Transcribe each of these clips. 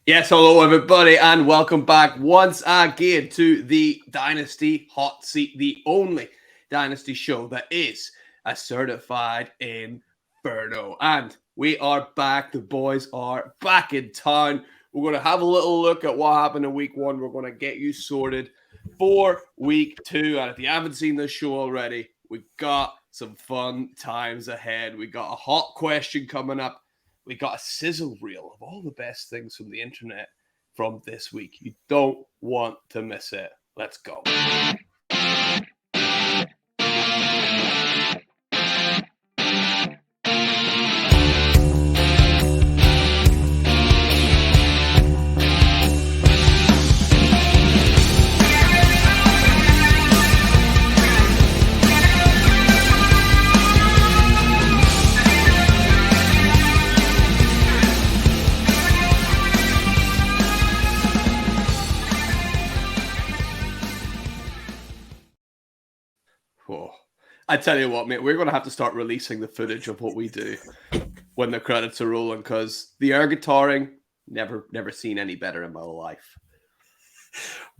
Yes, hello everybody, and welcome back once again to the Dynasty Hot Seat, the only Dynasty show that is a certified inferno. And we are back. The boys are back in town. We're going to have a little look at what happened in week one. We're going to get you sorted for week two. And if you haven't seen this show already, we got some fun times ahead. We got a hot question coming up. We got a sizzle reel of all the best things from the internet from this week. You don't want to miss it. Let's go. Oh, I tell you what, mate, we're going to have to start releasing the footage of what we do when the credits are rolling, because the air guitaring, never seen any better in my life.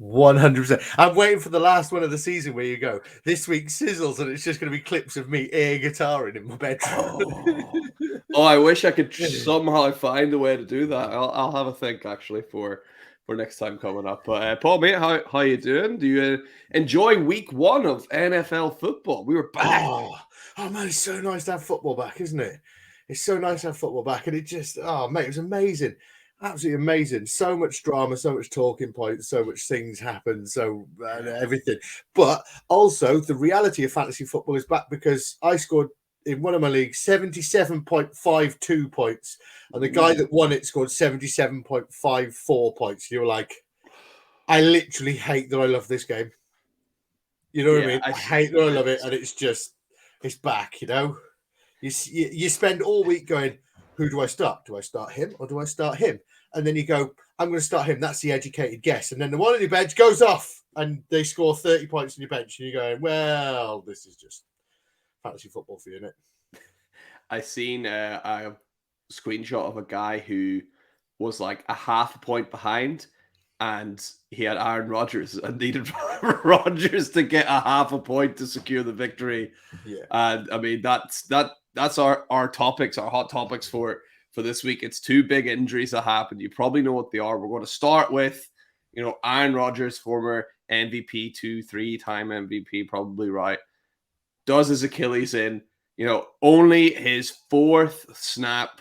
100%. I'm waiting for the last one of the season where you go, this week sizzles, and it's just going to be clips of me air guitaring in my bedroom. Oh, I wish I could somehow find a way to do that. I'll have a think actually for next time coming up. But Paul, mate, how you doing? Do you enjoy week one of NFL football? We were back. Oh man, it's so nice to have football back, isn't it? It's so nice to have football back, and it just, mate, it was amazing. Absolutely amazing. So much drama, so much talking points, so much things happen, everything. But also, the reality of fantasy football is back, because I scored in one of my leagues 77.52 points, and the guy that won it scored 77.54 points. You're like, I literally hate that I love this game. You know what I mean? I hate that I love it, and it's back. You know, you spend all week going, who do I start? Do I start him or do I start him? And then you go, I'm going to start him. That's the educated guess. And then the one on your bench goes off and they score 30 points on your bench. And you're going, well, this is just fantasy football for you, isn't it? I seen a screenshot of a guy who was like a half a point behind, and he had Aaron Rodgers and needed Rodgers to get a half a point to secure the victory. Yeah. And I mean, that's our topics, our hot topics for this week. It's two big injuries that happened. You probably know what they are. We're going to start with, Aaron Rodgers, former MVP, 2-3-time MVP, probably right, does his Achilles in, only his fourth snap,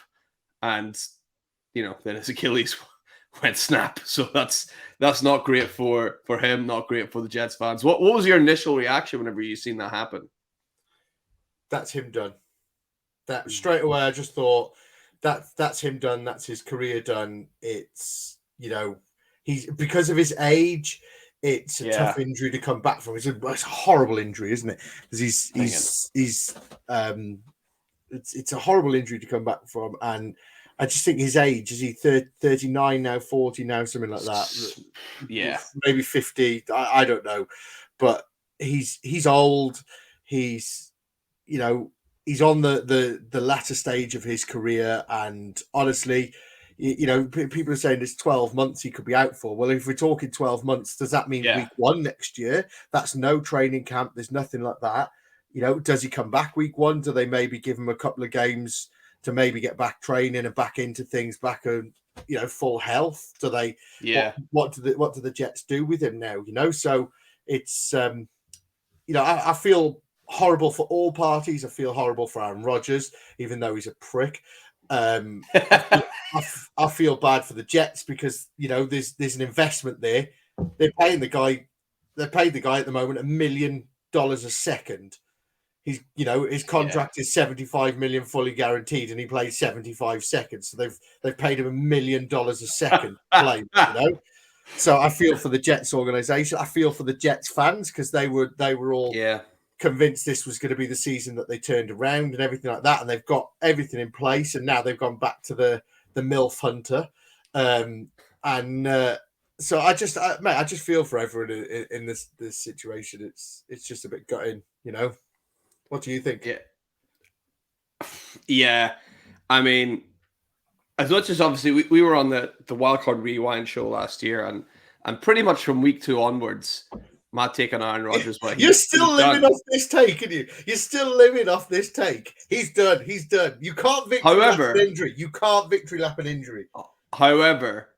and, then his Achilles went snap. So that's not great for him, not great for the Jets fans. What was your initial reaction whenever you seen that happen? That's him done. That straight away, I just thought that's him done. That's his career done. It's, he's, because of his age, it's a tough injury to come back from. It's a horrible injury, isn't it? Because it's a horrible injury to come back from. And I just think his age, is he 39 now, 40 now, something like that? Yeah. Maybe 50. I don't know. But he's old. He's on the latter stage of his career, and honestly, people are saying it's 12 months he could be out for. Well, if we're talking 12 months, does that mean week one next year? That's no training camp. There's nothing like that. Does he come back week one? Do they maybe give him a couple of games to maybe get back training and back into things, back on, full health? Do they? Yeah. What do the Jets do with him now? So it's I feel horrible for all parties. I feel horrible for Aaron Rodgers, even though he's a prick. I feel bad for the Jets, because there's an investment there. They're paying the guy. They paid the guy at the moment $1 million a second. He's his contract is 75 million fully guaranteed, and he plays 75 seconds. So they've paid him $1 million a second play. So I feel for the Jets organization. I feel for the Jets fans, because they were all convinced this was going to be the season that they turned around and everything like that, and they've got everything in place, and now they've gone back to the MILF hunter, so I just feel for everyone in this situation. It's just a bit gutting, What do you think? Yeah, I mean, as much as obviously we were on the Wildcard Rewind show last year, and pretty much from week 2 onwards, my take on Aaron Rodgers, but You're still living done. off this take, aren't you? You're still living off this take. He's done. He's done. You can't victory lap an injury. You can't victory lap an injury. However,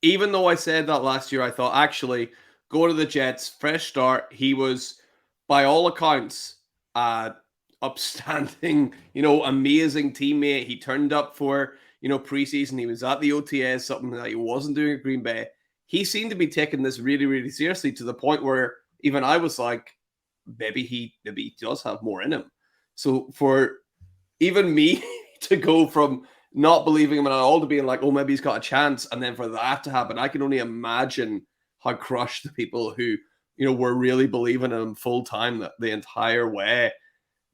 even though I said that last year, I thought actually go to the Jets, fresh start. He was, by all accounts, upstanding, amazing teammate. He turned up for, preseason. He was at the OTAs, something that he wasn't doing at Green Bay. He seemed to be taking this really, really seriously to the point where even I was like, maybe he does have more in him. So for even me to go from not believing him at all to being like, oh, maybe he's got a chance, and then for that to happen, I can only imagine how crushed the people who, were really believing in him full time the entire way.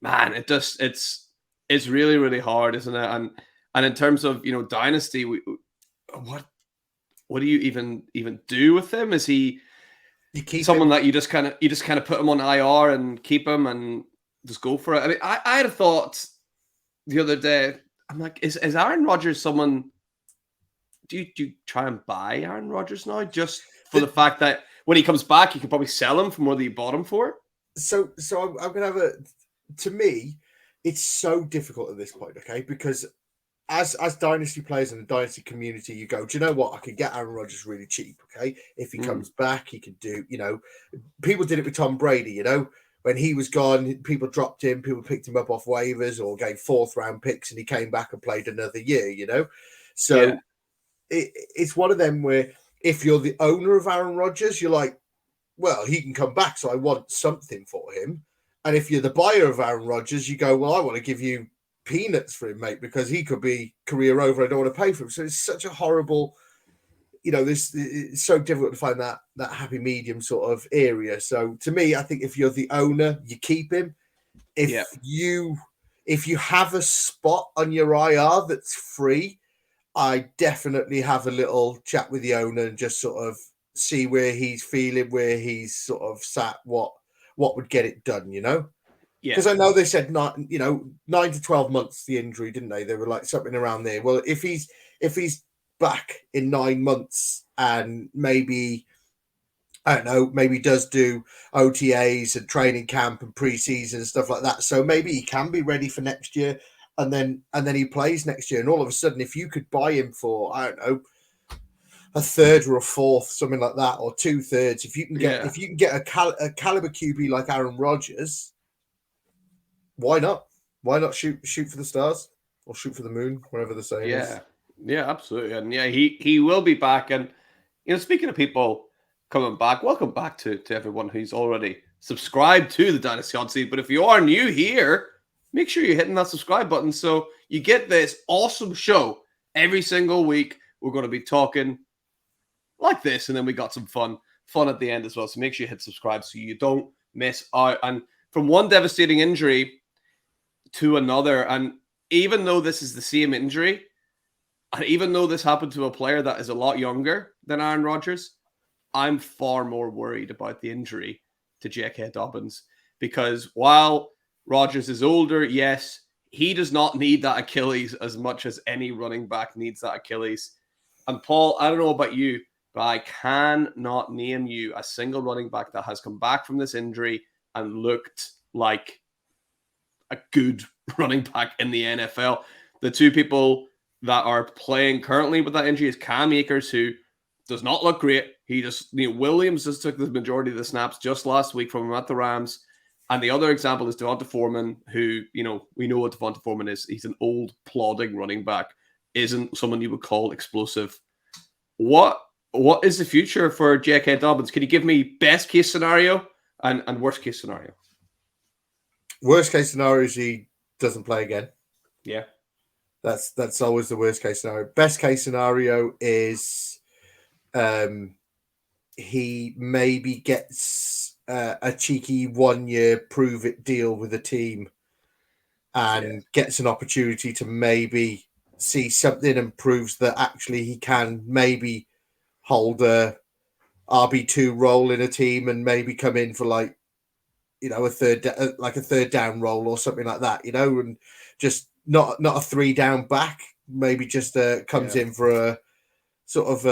Man, it's really, really hard, isn't it? And in terms of Dynasty, what do you even do with him? Is he someone that you just kind of put him on IR and keep him and just go for it? I mean, I had a thought the other day. I'm like, is Aaron Rodgers someone? Do you try and buy Aaron Rodgers now just for the fact that when he comes back, you can probably sell him for more than you bought him for? So I'm gonna have to me, it's so difficult at this point, okay? Because as Dynasty players in the Dynasty community, you go, do you know what? I can get Aaron Rodgers really cheap, okay? If he comes back, he can do, people did it with Tom Brady, when he was gone, people dropped him, people picked him up off waivers or gave 4th round picks and he came back and played another year, So yeah. It's one of them where if you're the owner of Aaron Rodgers, you're like, well, he can come back, so I want something for him. And if you're the buyer of Aaron Rodgers, you go, well, I want to give you peanuts for him, mate, because he could be career over. I don't want to pay for him. So it's such a horrible, it's so difficult to find that happy medium sort of area. So to me, I think if you're the owner, you keep him. If you have a spot on your IR that's free, I definitely have a little chat with the owner and just sort of see where he's feeling, where he's sort of sat, what would get it done, Yeah. Because I know they said 9 to 12 months the injury, didn't they? They were like something around there. Well, if he's back in 9 months and maybe I don't know, maybe does do OTAs and training camp and preseason and stuff like that. So maybe he can be ready for next year, and then he plays next year. And all of a sudden, if you could buy him for I don't know, a 3rd or a 4th, something like that, or 2/3, if you can get a caliber QB like Aaron Rodgers, why not? Why not shoot for the stars or shoot for the moon, whatever the saying is? Yeah, absolutely. And yeah, he will be back. And speaking of people coming back, welcome back to everyone who's already subscribed to the Dynasty Hotseat. But if you are new here, make sure you're hitting that subscribe button so you get this awesome show every single week. We're going to be talking like this, and then we got some fun at the end as well. So make sure you hit subscribe so you don't miss out. And from one devastating injury to another, and even though this is the same injury, and even though this happened to a player that is a lot younger than Aaron Rodgers, I'm far more worried about the injury to J.K. Dobbins, because while Rodgers is older, yes, he does not need that Achilles as much as any running back needs that Achilles. And Paul, I don't know about you, but I cannot name you a single running back that has come back from this injury and looked like a good running back in the NFL. The two people that are playing currently with that injury is Cam Akers, who does not look great. He just, Williams just took the majority of the snaps just last week from him at the Rams. And the other example is Devonta Foreman, who, we know what Devonta Foreman is. He's an old, plodding running back. Isn't someone you would call explosive. What is the future for J.K. Dobbins? Can you give me best case scenario and worst case scenario? Worst case scenario is he doesn't play again. Yeah. That's always the worst case scenario. Best case scenario is he maybe gets a cheeky 1-year prove it deal with a team and gets an opportunity to maybe see something and proves that actually he can maybe hold a RB2 role in a team and maybe come in for a third down role or something like that, and just not a 3 down back, maybe just comes in for a sort of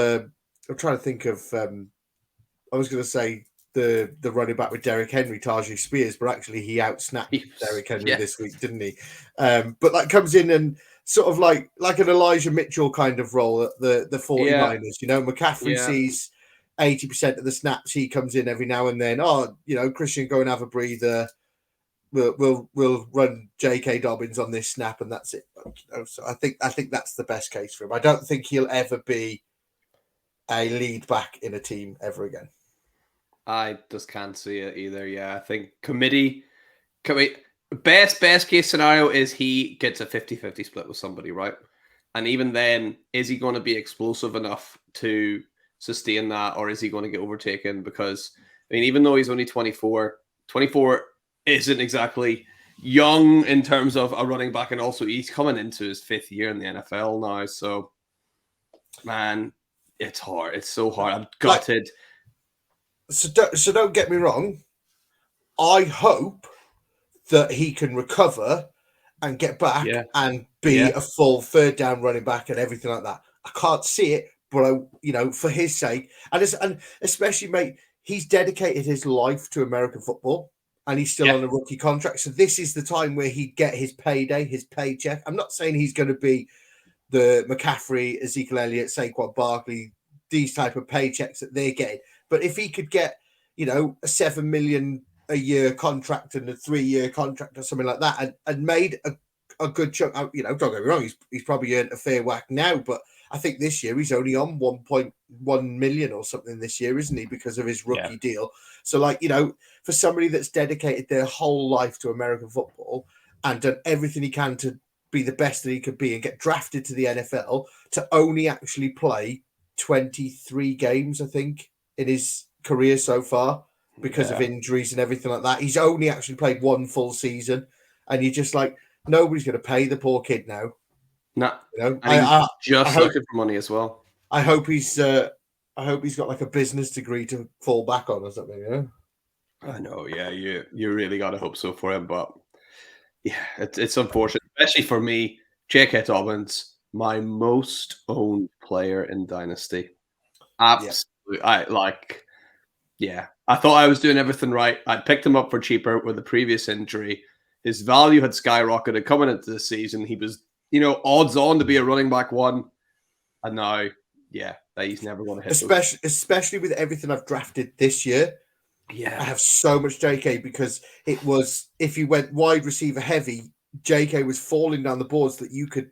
I'm trying to think of I was going to say the running back with Derrick Henry, Tajay Spears, but actually he outsnapped Derrick Henry this week, didn't he? But that comes in and sort of like an Elijah Mitchell kind of role at the 49ers. You know, McCaffrey sees 80% of the snaps. He comes in every now and then. Oh, you know, Christian, go and have a breather. We'll run J.K. Dobbins on this snap, and that's it. You know, so I think that's the best case for him. I don't think he'll ever be a lead back in a team ever again. I just can't see it either. Yeah, I think best case scenario is he gets a 50-50 split with somebody, right? And even then, is he going to be explosive enough to sustain that, or is he going to get overtaken? Because, I mean, even though he's only 24 isn't exactly young in terms of a running back, and also he's coming into his 5th year in the NFL now. So, man, it's hard. It's so hard. I'm gutted. So don't get me wrong. I hope that he can recover and get back and be a full third down running back and everything like that. I can't see it, but for his sake, and especially, mate, he's dedicated his life to American football. And he's still on a rookie contract. So this is the time where he'd get his payday, his paycheck. I'm not saying he's going to be the McCaffrey, Ezekiel Elliott, Saquon Barkley, these type of paychecks that they're getting. But if he could get, a $7 million a year contract and a 3-year contract or something like that and made a good chunk, don't get me wrong, he's probably earned a fair whack now, but I think this year he's only on 1.1 million or something this year, isn't he? Because of his rookie deal. So, for somebody that's dedicated their whole life to American football and done everything he can to be the best that he could be and get drafted to the NFL, to only actually play 23 games, I think, in his career so far because of injuries and everything like that. He's only actually played one full season, and you're just like, nobody's going to pay the poor kid now. No, I just looking for money as well. I hope he's got like a business degree to fall back on or something. Yeah, I know. Yeah, you really got to hope so for him, but yeah, it's unfortunate, especially for me. J.K. Dobbins, my most owned player in Dynasty. Absolutely, I thought I was doing everything right. I picked him up for cheaper with the previous injury. His value had skyrocketed coming into the season. He was, odds on to be a running back one. And now, he's never going to hit especially with everything I've drafted this year. Yeah. I have so much JK because it was, if you went wide receiver heavy, JK was falling down the boards that you could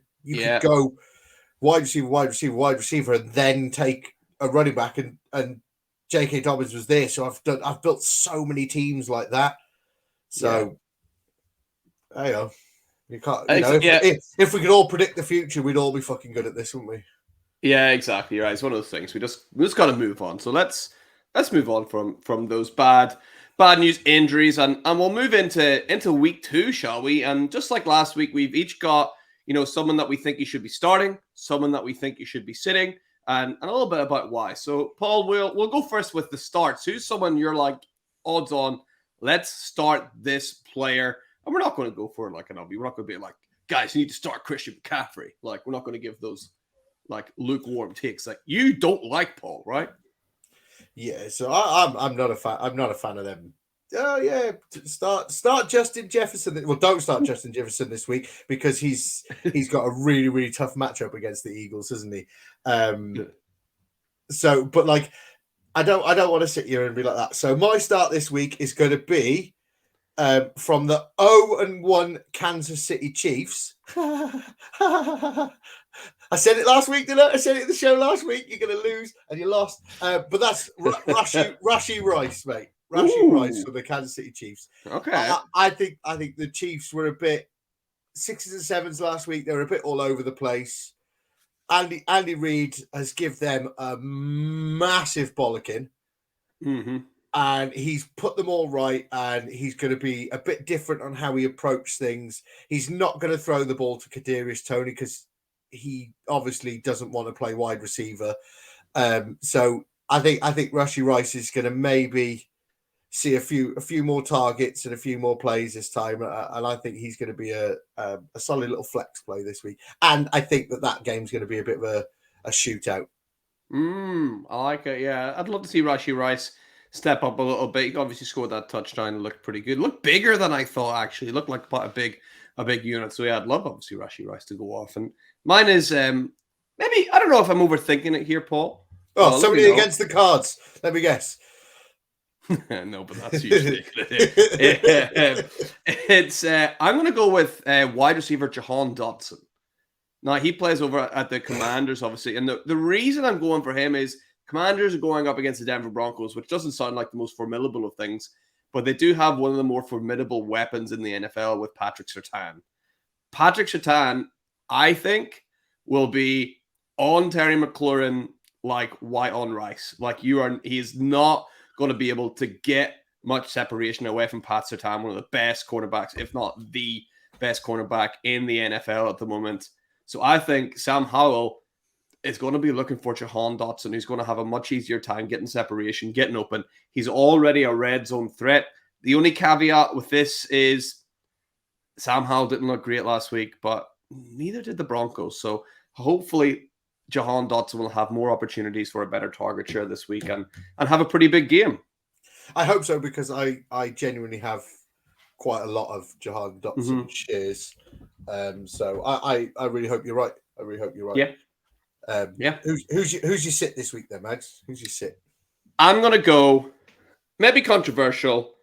go wide receiver, and then take a running back, and J.K. Dobbins was there. So I've built so many teams like that. So, you can't. If we could all predict the future, we'd all be fucking good at this, wouldn't we? Yeah, exactly. You're right. It's one of those things. We just got to move on. So let's move on from those bad news injuries, and we'll move into week 2, shall we? And just like last week, we've each got someone that we think you should be starting, someone that we think you should be sitting, and a little bit about why. So, Paul, we'll go first with the starts. Who's someone you're like, odds on, let's start this player? And we're not going to go for like an obby. We're not going to be like, guys, you need to start Christian McCaffrey. Like, we're not going to give those like lukewarm takes. Like, you don't like Paul, right? Yeah. So I'm not a fan. I'm not a fan of them. Oh yeah, start Justin Jefferson. Well, don't start Justin Jefferson this week because he's got a really, really tough matchup against the Eagles, isn't he? So, but like, I don't want to sit here and be like that. So my start this week is going to be from the 0-1 Kansas City Chiefs. I said it last week, didn't I? I said it in the show last week. You're going to lose, and you lost. But that's Rashee Rice, mate. Rashee Rice for the Kansas City Chiefs. Okay. I think the Chiefs were a bit 6s and 7s last week. They were a bit all over the place. Andy Reid has given them a massive bollocking. Mm-hmm. And he's put them all right, and he's going to be a bit different on how he approaches things. He's not going to throw the ball to Kadarius Toney because he obviously doesn't want to play wide receiver. So I think Rashee Rice is going to maybe see a few more targets and a few more plays this time, and I think he's going to be a solid little flex play this week. And I think that game's going to be a bit of a shootout. I like it. Yeah, I'd love to see Rashee Rice step up a little bit. He obviously scored that touchdown and looked pretty good. Looked bigger than I thought. Actually, looked like quite a big unit. So yeah, I'd love obviously Rashee Rice to go off. And mine is maybe I don't know if I'm overthinking it here, Paul. Oh, somebody against the Cards. Let me guess. No, but that's usually it's. I'm going to go with wide receiver Jahan Dotson. Now he plays over at the Commanders, obviously, and the reason I'm going for him is Commanders are going up against the Denver Broncos, which doesn't sound like the most formidable of things, but they do have one of the more formidable weapons in the NFL with Patrick Surtain. Patrick Surtain, I think, will be on Terry McLaurin like white on rice. He's not going to be able to get much separation away from Pat Surtain, one of the best cornerbacks, if not the best cornerback in the NFL at the moment. So I think Sam Howell is going to be looking for Jahan Dotson, who's going to have a much easier time getting separation, getting open. He's already a red zone threat. The only caveat with this is Sam Howell didn't look great last week, but neither did the Broncos. So hopefully Jahan Dotson will have more opportunities for a better target share this week and have a pretty big game. I hope so, because I genuinely have quite a lot of Jahan Dotson shares. So I really hope you're right. I really hope you're right. Yeah. Who's your sit this week then, Mads? Who's your sit? I'm going to go, maybe controversial,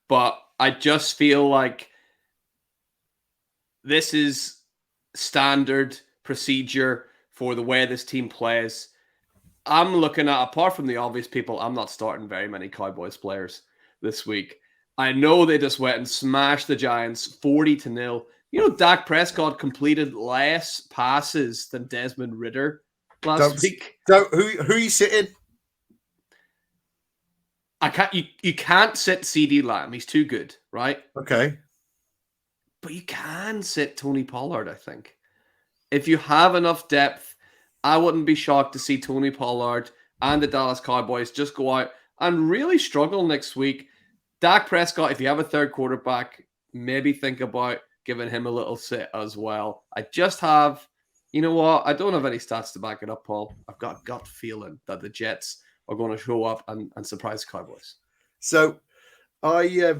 but I just feel like this is standard procedure for the way this team plays. I'm looking at, apart from the obvious people, I'm not starting very many Cowboys players this week. I know they just went and smashed the Giants 40-0. You know, Dak Prescott completed less passes than Desmond Ridder last week. Who are you sitting? You can't sit CeeDee Lamb. He's too good, right? Okay. But you can sit Tony Pollard, I think. If you have enough depth, I wouldn't be shocked to see Tony Pollard and the Dallas Cowboys just go out and really struggle next week. Dak Prescott, if you have a third quarterback, maybe think about giving him a little sit as well. I just have, you know what? I don't have any stats to back it up, Paul. I've got a gut feeling that the Jets are going to show up and surprise the Cowboys. So I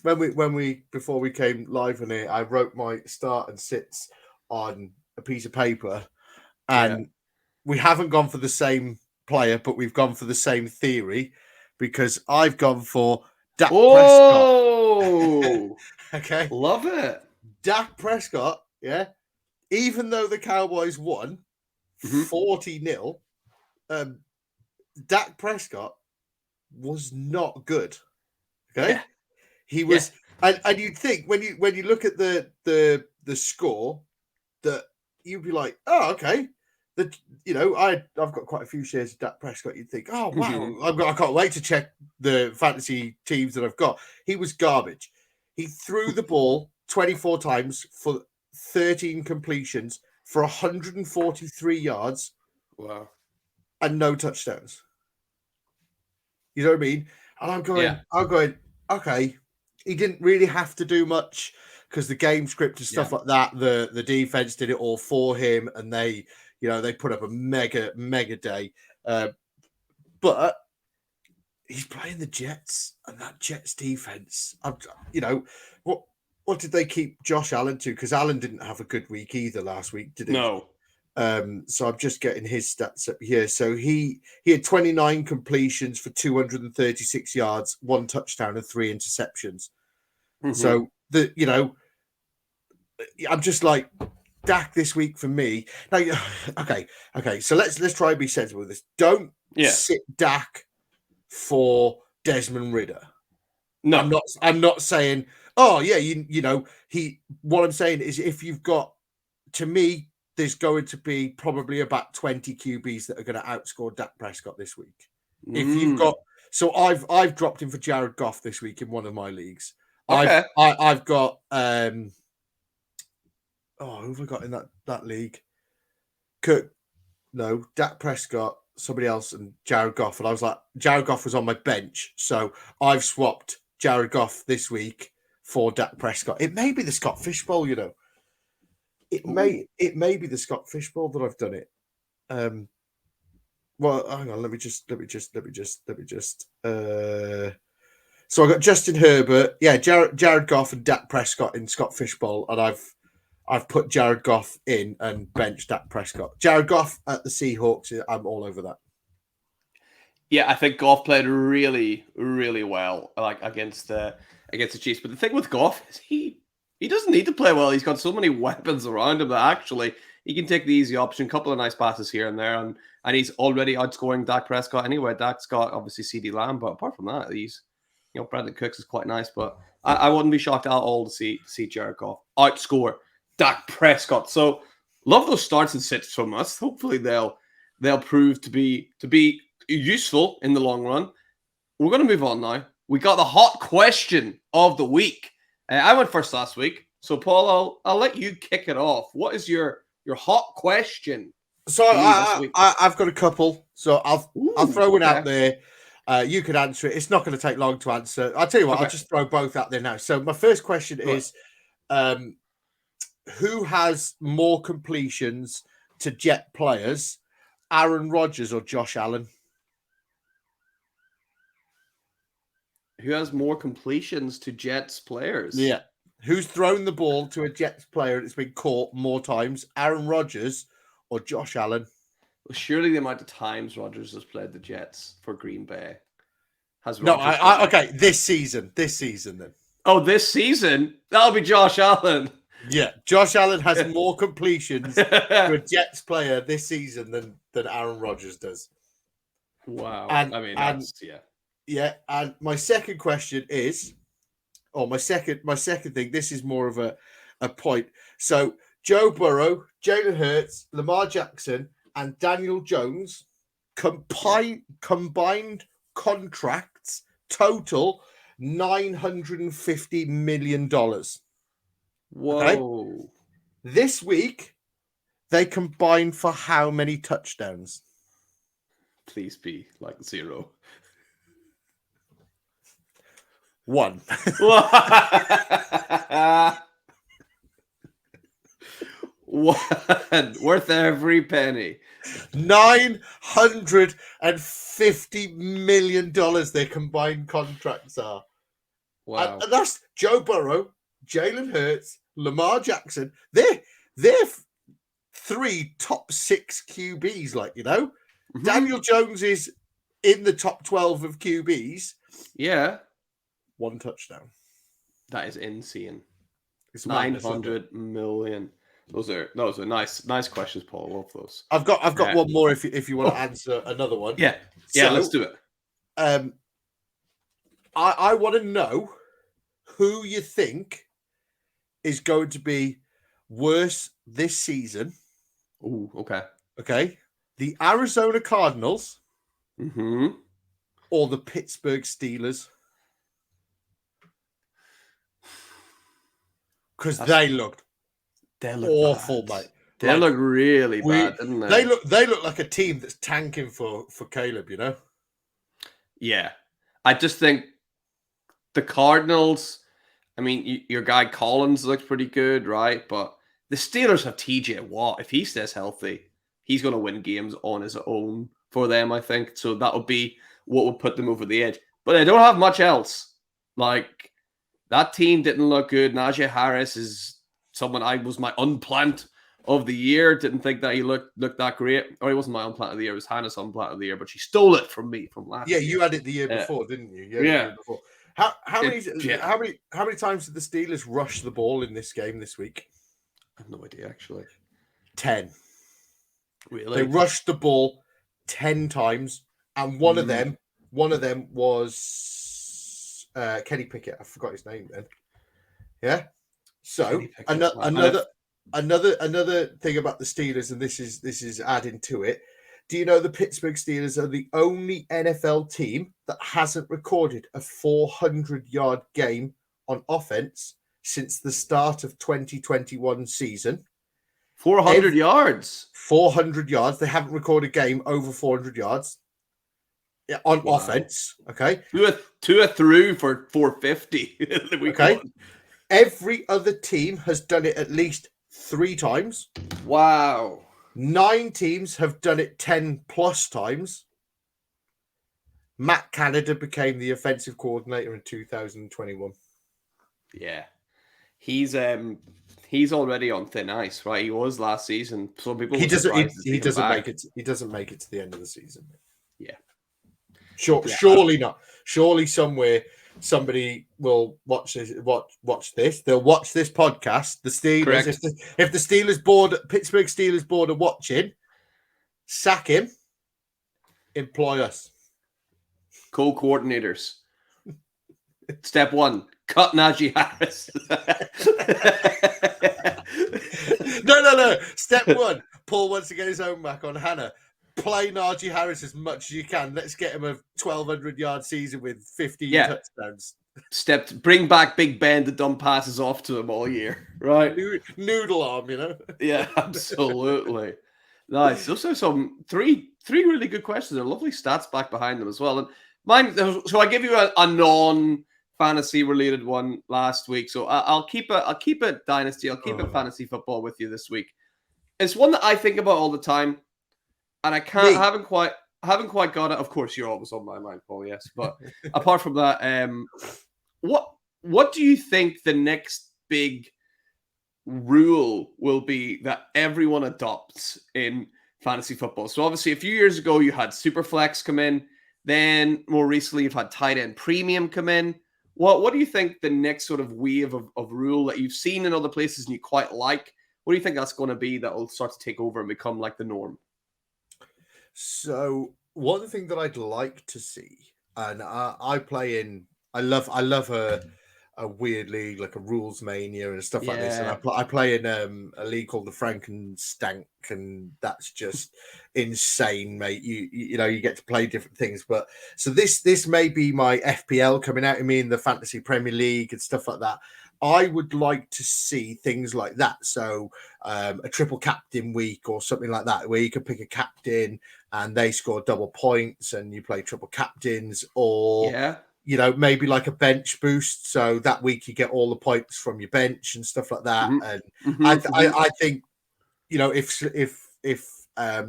when we before we came live on here, I wrote my start and sits on a piece of paper, and we haven't gone for the same player, but we've gone for the same theory, because I've gone for Dak Prescott. Okay, love it. Dak Prescott, yeah. Even though the Cowboys won 40-0, Dak Prescott was not good. Okay, he was, and you'd think when you look at the score that you'd be like, oh, okay. I've got quite a few shares of Dak Prescott. You'd think, oh wow, I can't wait to check the fantasy teams that I've got. He was garbage. He threw the ball 24 times for 13 completions for 143 yards. Wow. And no touchdowns. You know what I mean? And I'm going, okay, he didn't really have to do much, because the game script and stuff like that, the defense did it all for him, and they put up a mega day. But he's playing the Jets, and that Jets defense, what did they keep Josh Allen to? Because Allen didn't have a good week either last week, did he? No. So I'm just getting his stats up here. So he had 29 completions for 236 yards, 1 touchdown and 3 interceptions. So I'm just like, Dak this week for me. Now, okay. So let's try and be sensible with this. Don't sit Dak for Desmond Ridder. No, I'm not saying, oh yeah, what I'm saying is, if you've got, to me, there's going to be probably about 20 QBs that are going to outscore Dak Prescott this week. If you've got, so I've dropped him for Jared Goff this week in one of my leagues. Okay. I've got who have I got in that league? Dak Prescott, somebody else and Jared Goff, and I was like, Jared Goff was on my bench, so I've swapped Jared Goff this week for Dak Prescott. It may be the Scott Fishbowl, you know. It may be the Scott Fishbowl that I've done it. Well, hang on, let me just. So I got Justin Herbert, Jared Goff and Dak Prescott in Scott Fishbowl, and I've put Jared Goff in and benched Dak Prescott. Jared Goff at the Seahawks, I'm all over that. Yeah, I think Goff played really, really well, like against the Chiefs. But the thing with Goff is he doesn't need to play well. He's got so many weapons around him that actually he can take the easy option, couple of nice passes here and there, and he's already outscoring Dak Prescott anyway. Dak's got obviously CeeDee Lamb, but apart from that, he's Brandon Cooks is quite nice. But I wouldn't be shocked at all to see Jared Goff outscore Dak Prescott. So love those starts and sits from us. Hopefully they'll prove to be useful in the long run. We're going to move on now. We got the hot question of the week. I went first last week, so Paul, I'll let you kick it off. What is your hot question? So I've got a couple, so I'll throw one out there. You can answer it. It's not going to take long to answer. I'll tell you what, okay. I'll just throw both out there now. So my first question is, who has more completions to Jet players, Aaron Rodgers or Josh Allen? Who has more completions to Jets players? Yeah. Who's thrown the ball to a Jets player and it's been caught more times, Aaron Rodgers or Josh Allen? Well, surely the amount of times Rodgers has played the Jets for Green Bay has Rodgers. No, okay, this season then. Oh, this season? That'll be Josh Allen. Yeah, Josh Allen has more completions to a Jets player this season than Aaron Rodgers does. Wow. Yeah, and my second question is, my second thing, this is more of a point. So Joe Burrow, Jalen Hurts, Lamar Jackson, and Daniel Jones combined contracts total $950 million. Whoa. Okay? This week, they combined for how many touchdowns? Please be like 0. 1. One. Worth every penny. $950 million their combined contracts are. Wow. And that's Joe Burrow, Jalen Hurts, Lamar Jackson. They're 3 top 6 QBs, Mm-hmm. Daniel Jones is in the top 12 of QBs. Yeah. 1 touchdown. That is insane. It's 900 million. Those are nice questions, Paul. I love those. I've got one more if you want to answer another one. Yeah. Yeah, let's do it. I want to know who you think is going to be worse this season. Ooh, okay. Okay. The Arizona Cardinals or the Pittsburgh Steelers. Because they looked awful, bad. mate. They look really bad, didn't they? They look like a team that's tanking for Caleb, Yeah. I just think the Cardinals, I mean, your guy Collins looks pretty good, right? But the Steelers have TJ Watt. If he stays healthy, he's going to win games on his own for them, I think. So that would be what would put them over the edge. But they don't have much else. That team didn't look good. Najee Harris is someone was my unplant of the year. Didn't think that he looked that great. Or he wasn't my unplant of the year. It was Hannah's unplant of the year. But she stole it from me from last year. Yeah, you had it the year before, didn't you? Yeah. The year before. How many times did the Steelers rush the ball in this game this week? I have no idea, actually. 10. Really? They rushed the ball 10 times. And one of them was Kenny Pickett. I forgot his name then. Yeah. So another thing about the Steelers, and this is adding to it. Do you know the Pittsburgh Steelers are the only NFL team that hasn't recorded a 400-yard game on offense since the start of 2021 season? 400 yards. 400 yards. They haven't recorded a game over 400 yards on offense. Okay. Tua threw for 450. Okay. Every other team has done it at least 3 times. Wow. 9 teams have done it 10 plus times. Matt Canada became the offensive coordinator in 2021. Yeah. He's already on thin ice, right? He was last season. Some people He doesn't make it. He doesn't make it to the end of the season. Yeah. Surely not. Surely somewhere somebody will watch this. They'll watch this podcast. The Steelers, if the Pittsburgh Steelers board are watching, sack him. Employ us. Co-coordinators. Step 1: cut Najee Harris. No. Step 1: Paul wants to get his own back on Hannah. Play Najee Harris as much as you can. Let's get him a 1,200-yard season with 15 touchdowns. Bring back Big Ben to dump passes off to him all year, right? Noodle arm, Yeah, absolutely. Nice. Also, some three really good questions. They're lovely stats back behind them as well. And mine. So I give you a non-fantasy related one last week. So I'll keep it dynasty. I'll keep it fantasy football with you this week. It's one that I think about all the time, and I haven't quite got it. Of course, you're always on my mind, Paul. Yes, but apart from that, what do you think the next big rule will be that everyone adopts in fantasy football? So obviously a few years ago you had Superflex come in, then more recently you've had tight end premium come in. What do you think the next sort of wave of rule that you've seen in other places and you quite like, what do you think that's going to be that will start to take over and become like the norm? So one thing that I'd like to see, and I love a weird league, like a Rules Mania and stuff like this. And I play in a league called the Frankenstank, and that's just insane, mate. You know, you get to play different things. But so this may be my FPL coming out of me in the Fantasy Premier League and stuff like that. I would like to see things like that. So a triple captain week or something like that, where you can pick a captain and they score double points and you play triple captains, or you know, maybe like a bench boost. So that week you get all the points from your bench and stuff like that. And I think, you know, if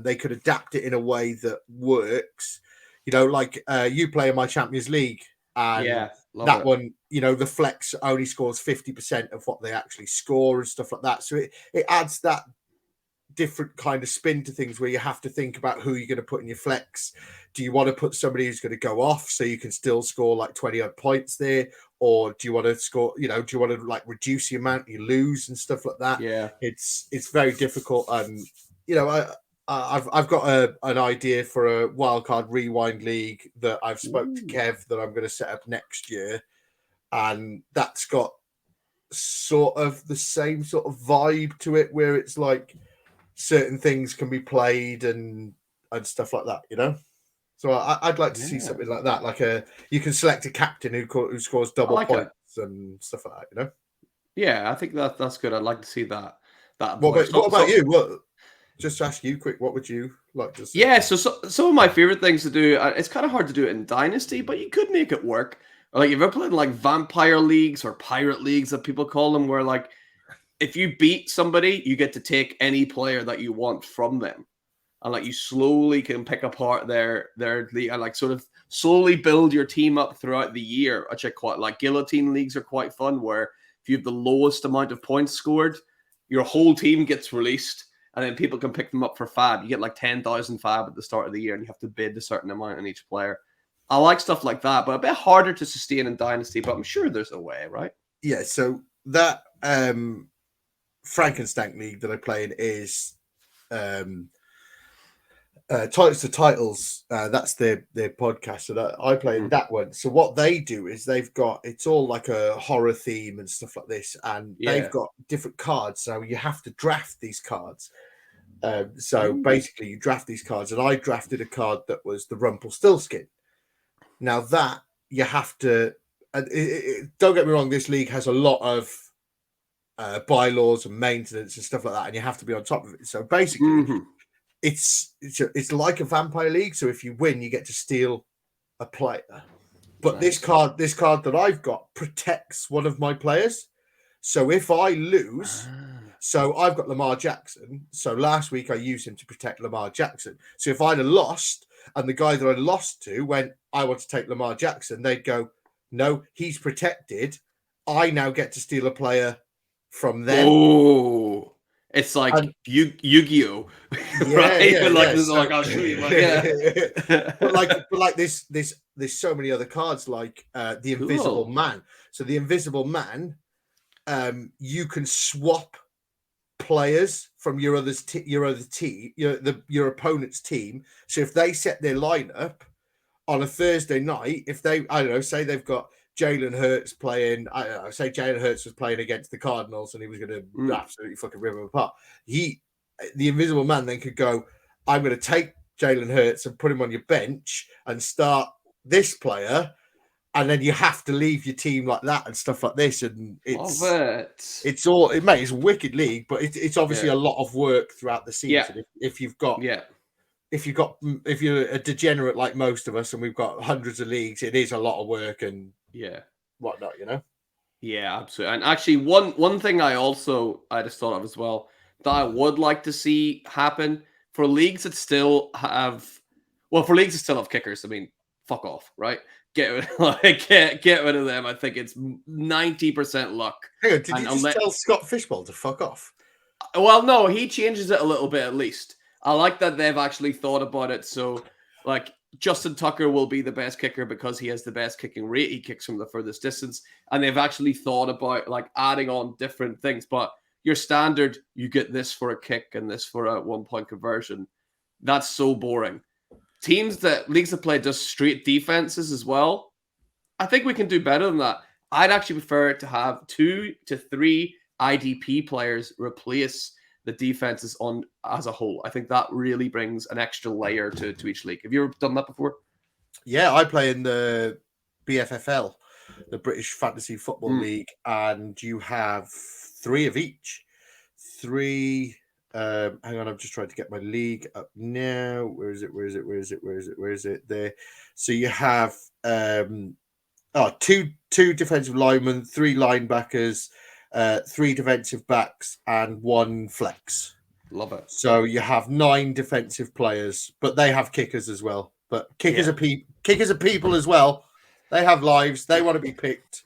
they could adapt it in a way that works, you know, like you play in my Champions League, and that one, you know, the flex only scores 50% of what they actually score and stuff like that. So it adds that different kind of spin to things where you have to think about who you're going to put in your flex. Do you want to put somebody who's going to go off so you can still score like 20 odd points there, or do you want to score, you know, do you want to like reduce the amount you lose and stuff like that? It's very difficult. And you know, I've got an idea for a wildcard rewind league that I've spoke to Kev that I'm going to set up next year, and that's got sort of the same sort of vibe to it, where it's like certain things can be played and stuff like that, you know. So I'd like to see something like that, like you can select a captain who scores double points and stuff like that, you know. Yeah, I think that's good. I'd like to see that. What about you? Just to ask you quick, what would you like to see? Yeah, so some of my favorite things to do. It's kind of hard to do it in Dynasty, but you could make it work. Like if you're playing like vampire leagues or pirate leagues that people call them, where like if you beat somebody, you get to take any player that you want from them, and like you slowly can pick apart their league and like sort of slowly build your team up throughout the year, which I quite like. Guillotine leagues are quite fun, where if you have the lowest amount of points scored, your whole team gets released, and then people can pick them up for fab. You get like 10,000 fab at the start of the year, and you have to bid a certain amount on each player. I like stuff like that, but a bit harder to sustain in Dynasty, but I'm sure there's a way, right? Yeah, so that Frankenstein league that I play in is Titles to Titles. That's their podcast. So that I play in that one. So what they do is it's all like a horror theme and stuff like this, and they've got different cards. So you have to draft these cards. So basically you draft these cards, and I drafted a card that was the Rumpelstiltskin. Now that you have to, don't get me wrong, this league has a lot of bylaws and maintenance and stuff like that, and you have to be on top of it. So basically, it's like a vampire league. So if you win, you get to steal a player. But this card that I've got protects one of my players. So if I lose, so I've got Lamar Jackson. So last week I used him to protect Lamar Jackson. So if I'd have lost and the guy that I lost to went, I want to take Lamar Jackson, they'd go, no, he's protected. I now get to steal a player from them. Oh, it's like Yu-Gi-Oh! Right? Yeah, Like, this is like, I'll shoot you. Yeah. but like this, there's so many other cards like the Invisible Man. So the Invisible Man, you can swap players from your opponent's team. So if they set their lineup on a Thursday night, if they, I don't know, say they've got Jalen Hurts playing, I don't know, say Jalen Hurts was playing against the Cardinals and he was going to absolutely fucking rip them apart. The Invisible Man then could go, I'm going to take Jalen Hurts and put him on your bench and start this player, and then you have to leave your team like that and stuff like this. And it's a wicked league, but it's obviously a lot of work throughout the season. Yeah. If you're a degenerate like most of us, and we've got hundreds of leagues, it is a lot of work and whatnot, you know. Yeah, absolutely. And actually, one thing I just thought of as well that I would like to see happen for leagues that still have kickers. I mean, fuck off, right? Get rid of them. I think it's 90% luck. Hang on, did you just tell Scott Fishbowl to fuck off? Well, no, he changes it a little bit at least. I like that they've actually thought about it. So, like, Justin Tucker will be the best kicker because he has the best kicking rate. He kicks from the furthest distance. And they've actually thought about, like, adding on different things. But your standard, you get this for a kick and this for a 1-point conversion. That's so boring. Leagues that play just straight defenses as well, I think we can do better than that. I'd actually prefer to have 2 to 3 IDP players replace the defenses on as a whole. I think that really brings an extra layer to each league. Have you ever done that before? Yeah, I play in the BFFL, the British Fantasy Football League, and you have 3 of each. 3. Hang on, I'm just trying to get my league up now. Where is it? There. So you have 2 defensive linemen, 3 linebackers, 3 defensive backs, and 1 flex. Love it. So you have 9 defensive players, but they have kickers as well. But kickers are people as well. They have lives. They want to be picked.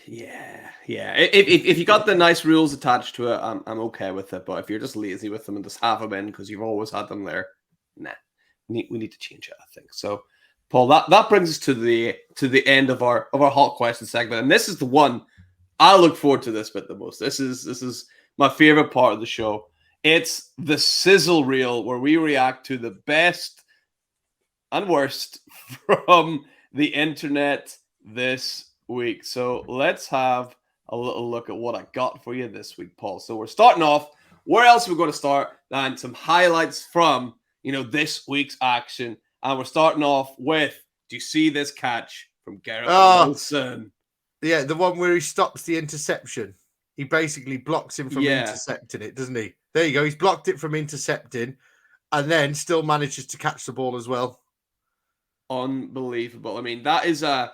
Yeah. If you got the nice rules attached to it, I'm okay with it. But if you're just lazy with them and just have them in because you've always had them there, nah, we need to change it, I think. So, Paul, that brings us to the end of our hot question segment, and this is the one I look forward to this bit the most. This is my favorite part of the show. It's the sizzle reel where we react to the best and worst from the internet this week. So let's have a little look at what I got for you this week, Paul. So we're starting off. Where else are we going to start than some highlights from, this week's action? And we're starting off with, do you see this catch from Garrett Wilson? Yeah, the one where he stops the interception. He basically blocks him from intercepting it, doesn't he? There you go. He's blocked it from intercepting and then still manages to catch the ball as well. Unbelievable. I mean, that is a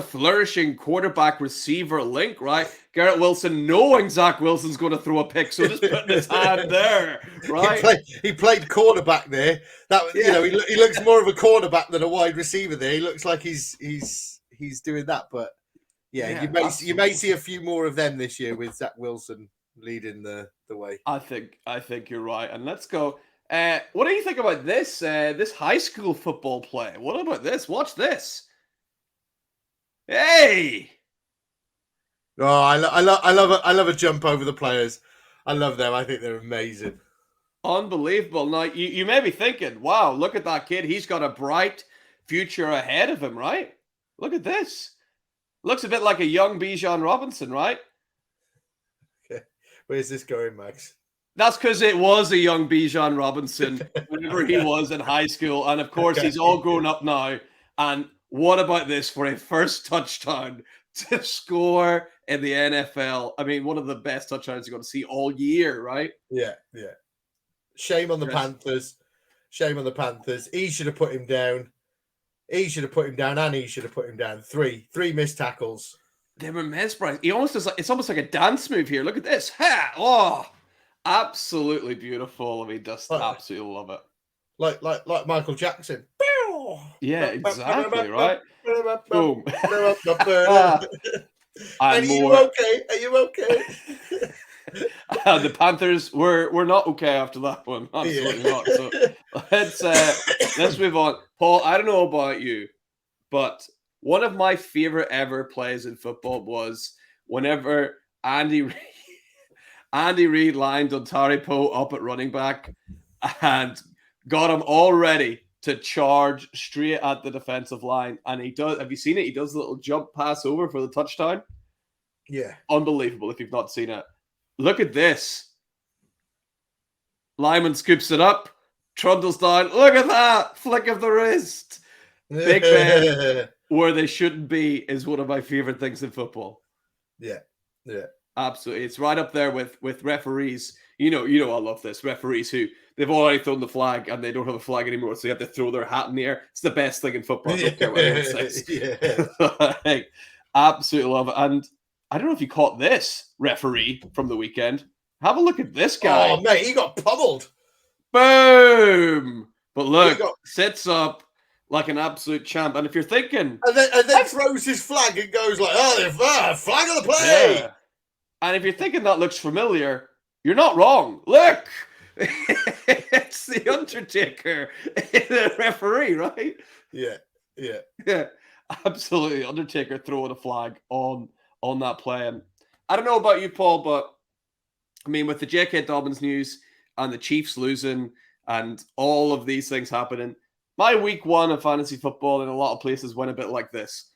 flourishing quarterback receiver link, right? Garrett Wilson knowing Zach Wilson's going to throw a pick, so just putting his hand there, right? He played quarterback there. He looks more of a quarterback than a wide receiver there. He looks like he's doing that, but you may see a few more of them this year with Zach Wilson leading the way. I think you're right. And let's go. What do you think about this high school football play? What about this? Watch this. Hey! Oh, I love a jump over the players. I love them. I think they're amazing. Unbelievable. Now, you may be thinking, wow, look at that kid. He's got a bright future ahead of him, right? Look at this. Looks a bit like a young Bijan Robinson, right? Okay. Where's this going, Max? That's because it was a young Bijan Robinson whenever he was in high school. And, of course, he's all grown up now. And what about this for a first touchdown to score in the NFL. I mean, one of the best touchdowns you're going to see all year, right? Yeah. Shame on the Panthers. Shame on the Panthers. He should have put him down. He should have put him down, and he should have put him down. Three missed tackles. They were mesmerized. He almost does it's almost like a dance move here. Look at this. Ha! Oh, absolutely beautiful. I mean, just absolutely love it. Like Michael Jackson. Yeah, exactly, right? Boom. Are you okay? Are you okay? The Panthers were not okay after that one. Absolutely not. So let's move on. Paul, I don't know about you, but one of my favorite ever plays in football was whenever Andy Reid lined Dontari Poe up at running back and got him all ready to charge straight at the defensive line. And he does, have you seen it? He does a little jump pass over for the touchdown. Yeah. Unbelievable if you've not seen it. Look at this. Lyman scoops it up, trundles down. Look at that. Flick of the wrist. Big Ben, where they shouldn't be, is one of my favorite things in football. Yeah. Absolutely. It's right up there with referees. You know, I love this. Referees who they've already thrown the flag and they don't have a flag anymore, so you have to throw their hat in the air. It's the best thing in football. I don't care what anyone says. Yeah. Absolutely love it. And I don't know if you caught this referee from the weekend. Have a look at this guy. Oh, mate, he got pummeled. Boom! But look, sits up like an absolute champ. And if you're thinking... And then throws his flag and goes like, flag of the play! Yeah. And if you're thinking that looks familiar, you're not wrong. Look! It's the Undertaker, the referee, right? Yeah. Absolutely. Undertaker throwing a flag on that play. And I don't know about you, Paul, but I mean, with the J.K. Dobbins news and the Chiefs losing and all of these things happening, my week one of fantasy football in a lot of places went a bit like this.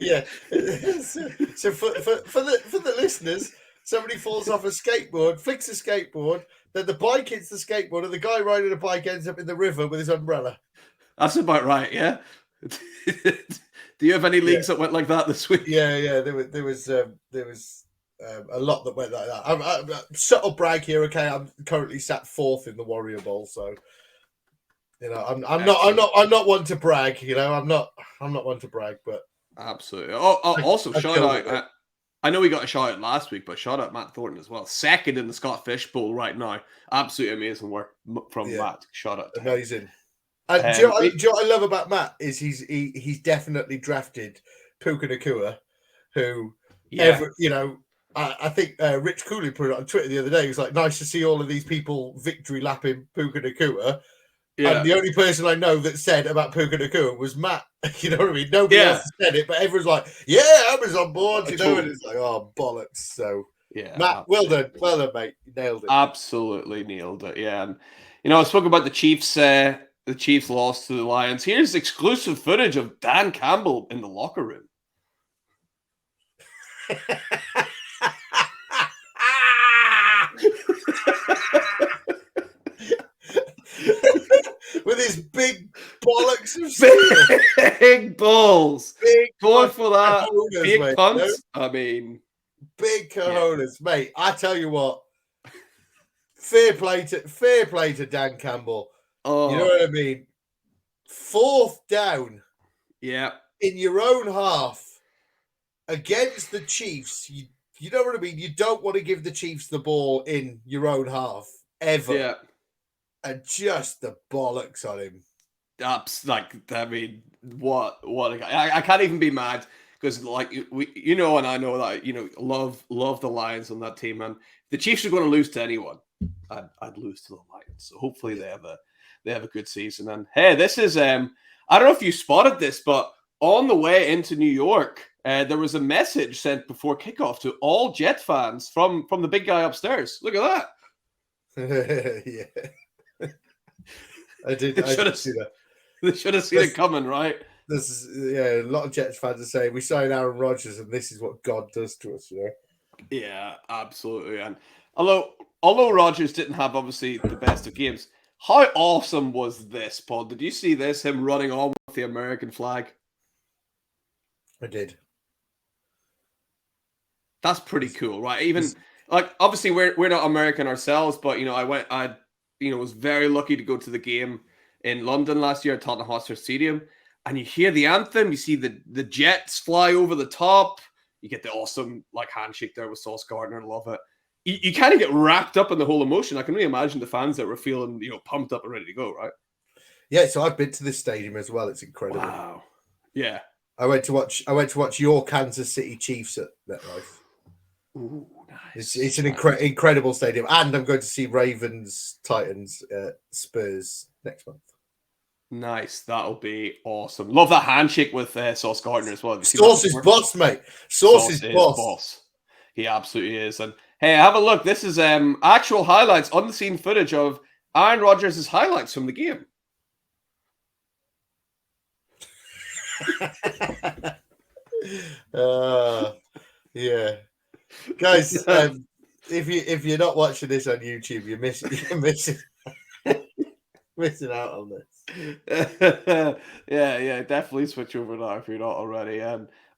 Yeah. So for the listeners, somebody falls off a skateboard, flicks a skateboard, then the bike hits the skateboard, and the guy riding the bike ends up in the river with his umbrella. That's about right, yeah. Do you have any leagues that went like that this week? Yeah. There was a lot that went like that. I'm subtle brag here. Okay, I'm currently sat fourth in the Warrior Bowl, so you know I'm not one to brag. You know, I'm not one to brag, but absolutely. Also shout out. I know we got a shout out last week, but shout out Matt Thornton as well. Second in the Scott Fish Bowl right now. Absolutely amazing work from Matt. Shout out. Amazing. And do you know what I love about Matt is he's definitely drafted Puka Nacua, who I think Rich Cooley put it on Twitter the other day. He was like, nice to see all of these people victory lapping Puka Nacua. Yeah. And the only person I know that said about Puka Nacua was Matt. You know what I mean? Nobody else said it, but everyone's like, yeah, I was on board, you know, and it's like, oh, bollocks. So, yeah, Matt, well done, mate. You nailed it. Absolutely nailed it, yeah. And, I spoke about the Chiefs lost to the Lions. Here's exclusive footage of Dan Campbell in the locker room. With his big bollocks of steel. Big balls. Going for that. Big mate, punts. I mean, big cojones, mate. I tell you what. Fair play to Dan Campbell. Oh. You know what I mean? Fourth down. Yeah. In your own half against the Chiefs. You know what I mean? You don't want to give the Chiefs the ball in your own half ever. Yeah. And just the bollocks on him. That's like, I mean, what a guy. I can't even be mad because, like, and I know that, love the Lions on that team. And if the Chiefs are going to lose to anyone, I'd lose to the Lions. So hopefully they have a good season. And hey, this is, I don't know if you spotted this, but on the way into New York, there was a message sent before kickoff to all Jet fans from the big guy upstairs. Look at that. Yeah. I did see that. They should have seen it coming, right? This is a lot of Jets fans are saying we signed Aaron Rodgers, and this is what God does to us, you know. Yeah, absolutely. And although Rodgers didn't have obviously the best of games, How awesome was this, Paul? Did you see this? Him running on with the American flag. I did. That's pretty cool, right? Even like obviously we're not American ourselves, but I was very lucky to go to the game in London last year at Tottenham Hotspur Stadium, and you hear the anthem, you see the jets fly over the top, you get the awesome like handshake there with Sauce Gardner. I love it. You kind of get wrapped up in the whole emotion. I can really imagine the fans that were feeling pumped up and ready to go, right? Yeah, so I've been to this stadium as well. It's incredible. Wow. Yeah. I went to watch your Kansas City Chiefs at MetLife. Ooh, nice. It's an incredible stadium, and I'm going to see Ravens, Titans, Spurs next month. Nice, that'll be awesome. Love that handshake with Sauce Gardner as well. Sauce is boss, mate. Sauce is boss. He absolutely is. And hey, have a look. This is actual highlights, on the scene footage of Aaron Rodgers' highlights from the game. Yeah. Guys, if you're not watching this on YouTube, you're missing out on this. yeah, definitely switch over now if you're not already.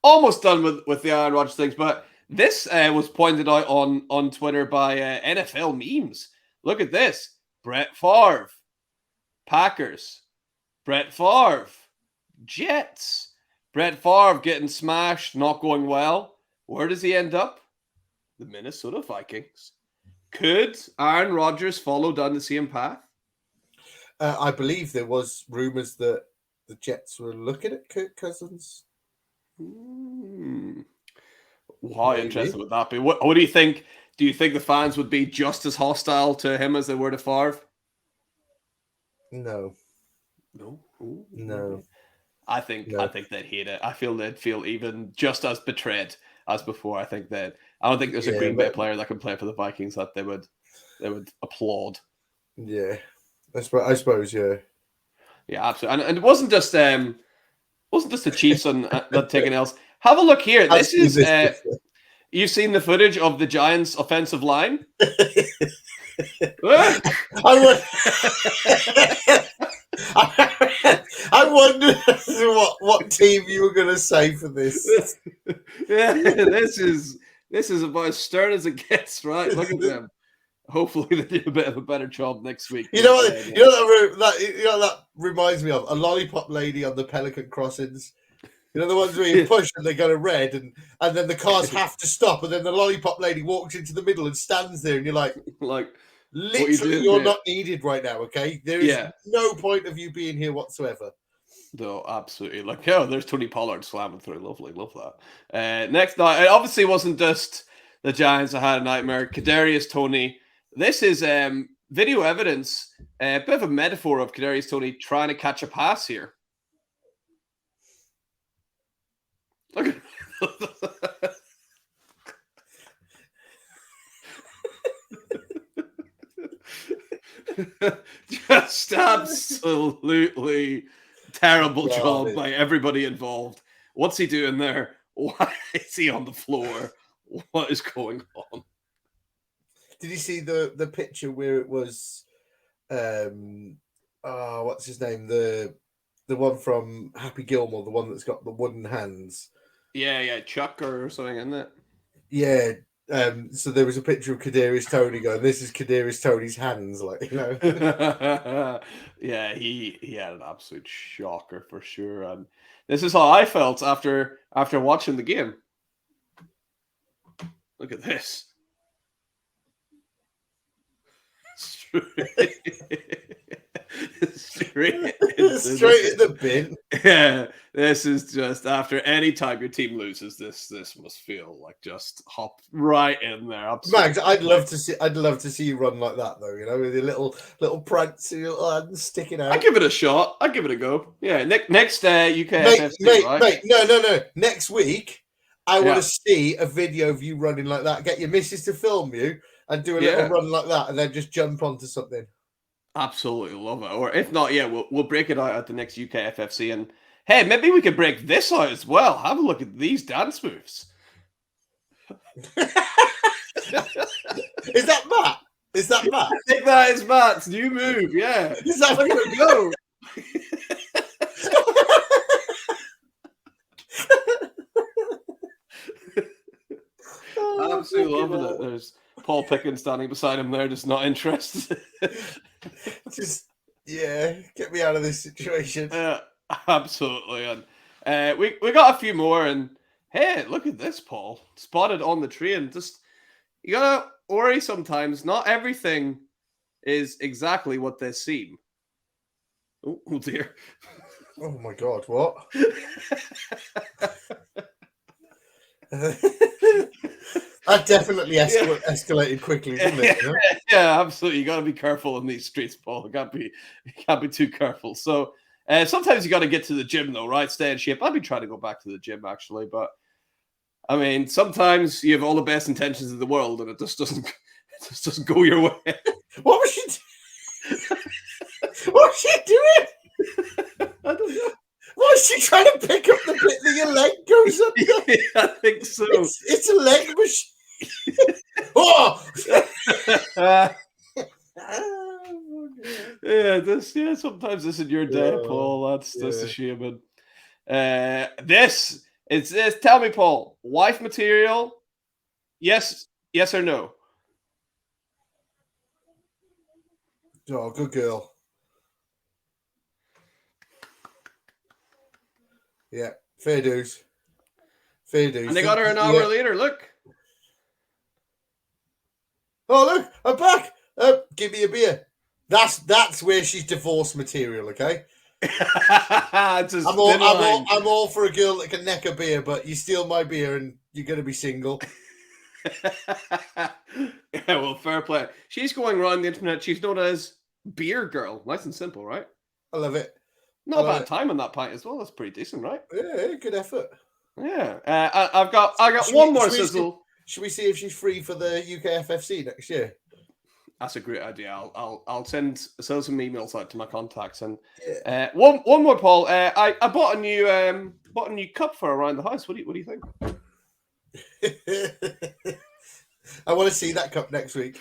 Almost done with the Aaron Rodgers things, but this was pointed out on Twitter by NFL memes. Look at this: Brett Favre, Packers, Brett Favre, Jets, Brett Favre getting smashed, not going well. Where does he end up? The Minnesota Vikings. Could Aaron Rodgers follow down the same path? I believe there was rumors that the Jets were looking at Kirk Cousins. How interesting would that be? What do you think? Do you think the fans would be just as hostile to him as they were to Favre? No. Ooh. No. I think they'd hate it. I feel they'd feel even just as betrayed as before. I don't think there's a Green Bay player that can play for the Vikings that they would applaud. Yeah. I suppose, yeah. Yeah, absolutely. And it wasn't just the Chiefs on that taking else. Have a look here. This is you've seen the footage of the Giants' offensive line. I wonder what team you were going to say for this. Yeah, this is about as stern as it gets, right? Look at them. Hopefully they do a bit of a better job next week. You know what? That reminds me of a lollipop lady on the Pelican crossings. You know the ones where you push and they go to red, and then the cars have to stop, and then the lollipop lady walks into the middle and stands there, and you're like, literally, you're not needed right now. Okay, there is no point of you being here whatsoever. No, absolutely. Like, there's Tony Pollard slamming through. Lovely, love that. Next night, it obviously wasn't just the Giants that had a nightmare. Kadarius Toney. This is video evidence, a bit of a metaphor of Kadarius Toney trying to catch a pass here. Look at just absolutely terrible job by everybody involved. What's he doing there? Why is he on the floor? What is going on? Did you see the picture where it was what's his name? The one from Happy Gilmore, the one that's got the wooden hands. Yeah, Chuck or something, isn't it? Yeah. So there was a picture of Kadarius Toney going, this is Kadarius Toney's hands, like, you know. Yeah, he had an absolute shocker for sure. And this is how I felt after watching the game. Look at this. Straight in the bin. Yeah, this is just after any time your team loses, this must feel like just hop right in there. Absolutely. Max, I'd love to see you run like that though. You know, with your little prance, your little hands sticking out. I'd give it a shot. I'd give it a go. Yeah, next UKFFC, right? Mate, no. Next week, I want to see a video of you running like that. Get your missus to film you and do a little run like that, and then just jump onto something. Absolutely love it. Or if not, we'll break it out at the next UKFFC. And hey, maybe we could break this out as well. Have a look at these dance moves. Is that Matt? I think that is Matt's new move. Yeah. Is that Look at it go. Absolutely loving it. There's Paul Pickens standing beside him there, just not interested. Just, yeah, get me out of this situation. Absolutely. And we got a few more. And hey, look at this, Paul. Spotted on the train. Just, you gotta worry sometimes. Not everything is exactly what they seem. Oh dear. Oh my God, what? That definitely escalated quickly, didn't it? You know? Yeah, absolutely. You got to be careful in these streets, Paul. You can't be too careful. So sometimes you got to get to the gym, though, right? Stay in shape. I've been trying to go back to the gym, actually, but I mean, sometimes you have all the best intentions in the world, and it just doesn't go your way. What was she? What was she doing? I don't know. What is she trying to pick up the bit that your leg goes up? Yeah, I think so. It's a leg machine. Oh! Yeah, sometimes this is your day, Paul. That's a shame. This is this. Tell me, Paul, wife material? Yes or no? Oh, good girl. Yeah, fair dues. And they got her an hour later. Look. Oh, look, I'm back. Give me a beer. That's where she's divorce material, okay? I'm all for a girl that can neck a beer, but you steal my beer and you're going to be single. Yeah, well, fair play. She's going around the internet. She's known as Beer Girl. Nice and simple, right? I love it. Not a bad time on that pint as well. That's pretty decent, right? Yeah, good effort. Yeah. I got one more sizzle. Should we see if she's free for the UK FFC next year? That's a great idea. I'll send some emails out to my contacts. And one more, Paul. I bought a new cup for around the house. What do you think? I want to see that cup next week.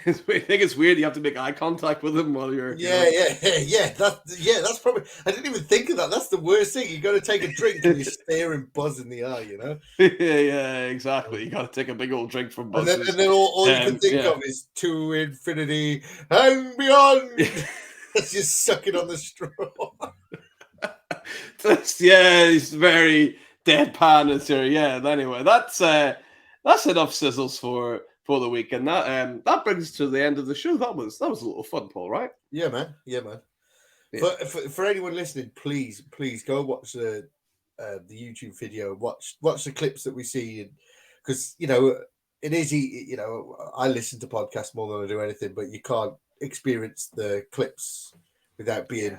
I think it's weird. You have to make eye contact with them while you're. That's probably. I didn't even think of that. That's the worst thing. You got to take a drink and you stare and buzz in the eye. You know. Yeah, exactly. You got to take a big old drink from buzzes. And then all you can think of is to infinity and beyond. It's just sucking on the straw. It's very deadpan. It's here. Yeah. Anyway, that's enough sizzles for the week, and that brings us to the end of the show. That was a little fun, Paul, right? Yeah, man. Yeah. For anyone listening, please go watch the YouTube video. Watch the clips that we see, because it is. I listen to podcasts more than I do anything, but you can't experience the clips without being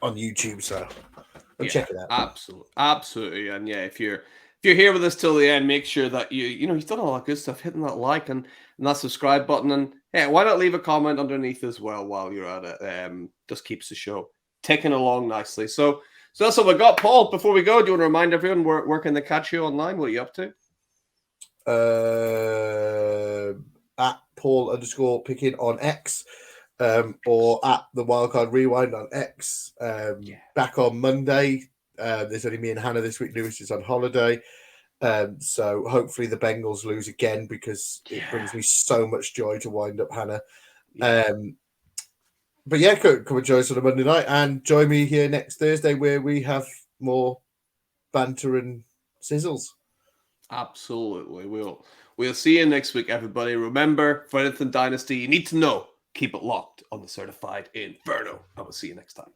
on YouTube. So check it out. Absolutely, and yeah, if you're here with us till the end, make sure that you've done all that good stuff, hitting that like and that subscribe button, and hey, why not leave a comment underneath as well while you're at it? Just keeps the show ticking along nicely. So that's all we got, Paul. Before we go, do you want to remind everyone where can they catch you online? What are you up to? At Paul_picking on X, or at the Wildcard Rewind on X. Back on Monday. There's only me and Hannah this week. Lewis is on holiday. So hopefully the Bengals lose again, because it brings me so much joy to wind up Hannah. But yeah, come and join us on a Monday night, and join me here next Thursday where we have more banter and sizzles. Absolutely. We'll see you next week, everybody. Remember, for anything Dynasty, you need to know, keep it locked on the Certified Inferno. I will see you next time.